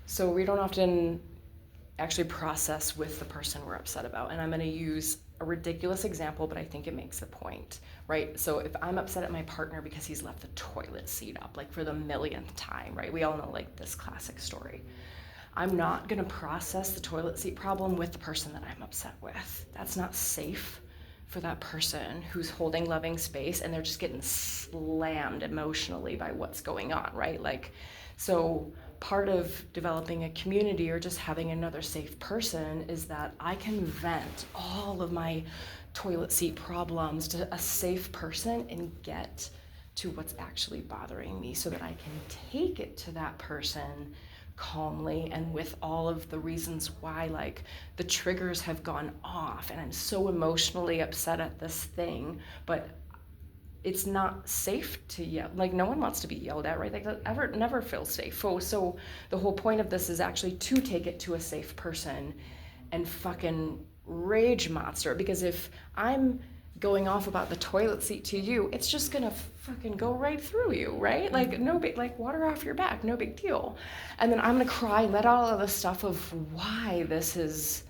So we don't often actually process with the person we're upset about. And I'm going to use a ridiculous example, but I think it makes the point, right? So if I'm upset at my partner because he's left the toilet seat up, like for the millionth time, right? We all know like this classic story. I'm not going to process the toilet seat problem with the person that I'm upset with. That's not safe for that person who's holding loving space and they're just getting slammed emotionally by what's going on, right? Like, so part of developing a community or just having another safe person is that I can vent all of my toilet seat problems to a safe person and get to what's actually bothering me so that I can take it to that person calmly and with all of the reasons why, like, the triggers have gone off and I'm so emotionally upset at this thing, but it's not safe to yell. Like, no one wants to be yelled at, right? Like, that never feels safe. So the whole point of this is actually to take it to a safe person and fucking rage monster. Because if I'm going off about the toilet seat to you, it's just gonna fucking go right through you, right? Like, no big, like, water off your back, no big deal. And then I'm gonna cry and let all of the stuff of why this is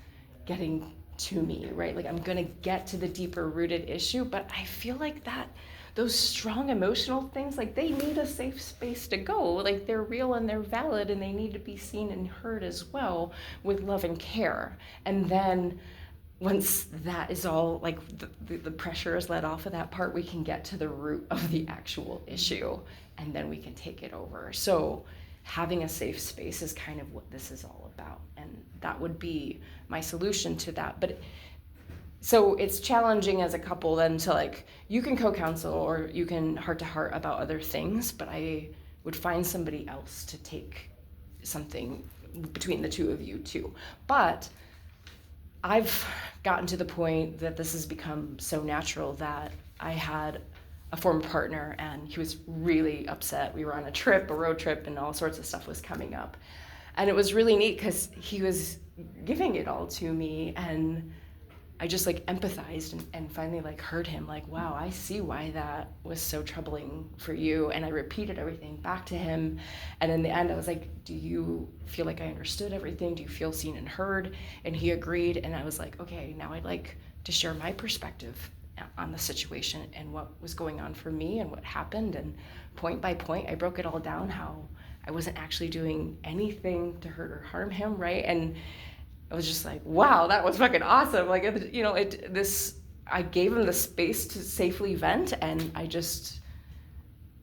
getting to me, right? Like, I'm gonna get to the deeper rooted issue, but I feel like that those strong emotional things, like, they need a safe space to go. Like, they're real and they're valid and they need to be seen and heard as well with love and care. And then once that is all, like, the pressure is let off of that part, we can get to the root of the actual issue and then we can take it over. So having a safe space is kind of what this is all about. And that would be my solution to that. But so it's challenging as a couple then to, like, you can co-counsel or you can heart to heart about other things, but I would find somebody else to take something between the two of you too. But I've gotten to the point that this has become so natural that I had a former partner and he was really upset. We were on a road trip, and all sorts of stuff was coming up. And it was really neat because he was giving it all to me, and I just, like, empathized and finally, like, heard him, like, wow, I see why that was so troubling for you. And I repeated everything back to him. And in the end, I was like, do you feel like I understood everything? Do you feel seen and heard? And he agreed. And I was like, okay, now I'd like to share my perspective on the situation and what was going on for me and what happened. And point by point, I broke it all down, how I wasn't actually doing anything to hurt or harm him, right? And I was just like, wow, that was fucking awesome. Like, you know, I gave him the space to safely vent, and I just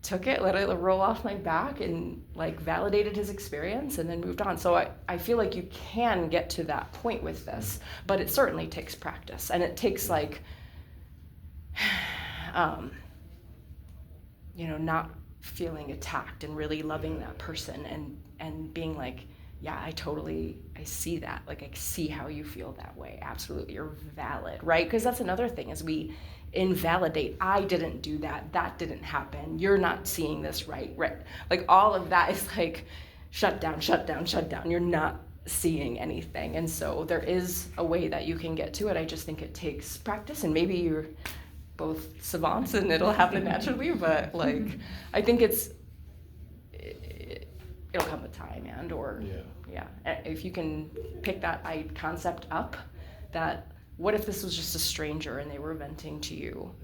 took it, let it roll off my back, and, like, validated his experience and then moved on. So I feel like you can get to that point with this, but it certainly takes practice, and it takes, like, you know, not feeling attacked and really loving that person and being like, yeah, I see that. Like, I see how you feel that way. Absolutely, you're valid, right? Because that's another thing, is we invalidate. I didn't do that. That didn't happen. You're not seeing this right. Like, all of that is like, shut down. You're not seeing anything. And so there is a way that you can get to it. I just think it takes practice, and maybe you're both savants and it'll happen naturally, but, like, I think it'll come with time, if you can pick that concept up, that what if this was just a stranger and they were venting to you,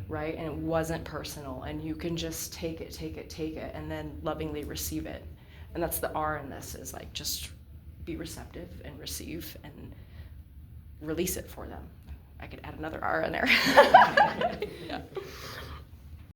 right? And it wasn't personal, and you can just take it, and then lovingly receive it. And that's the R in this, is, like, just be receptive and receive and release it for them. I could add another R in there. Yeah.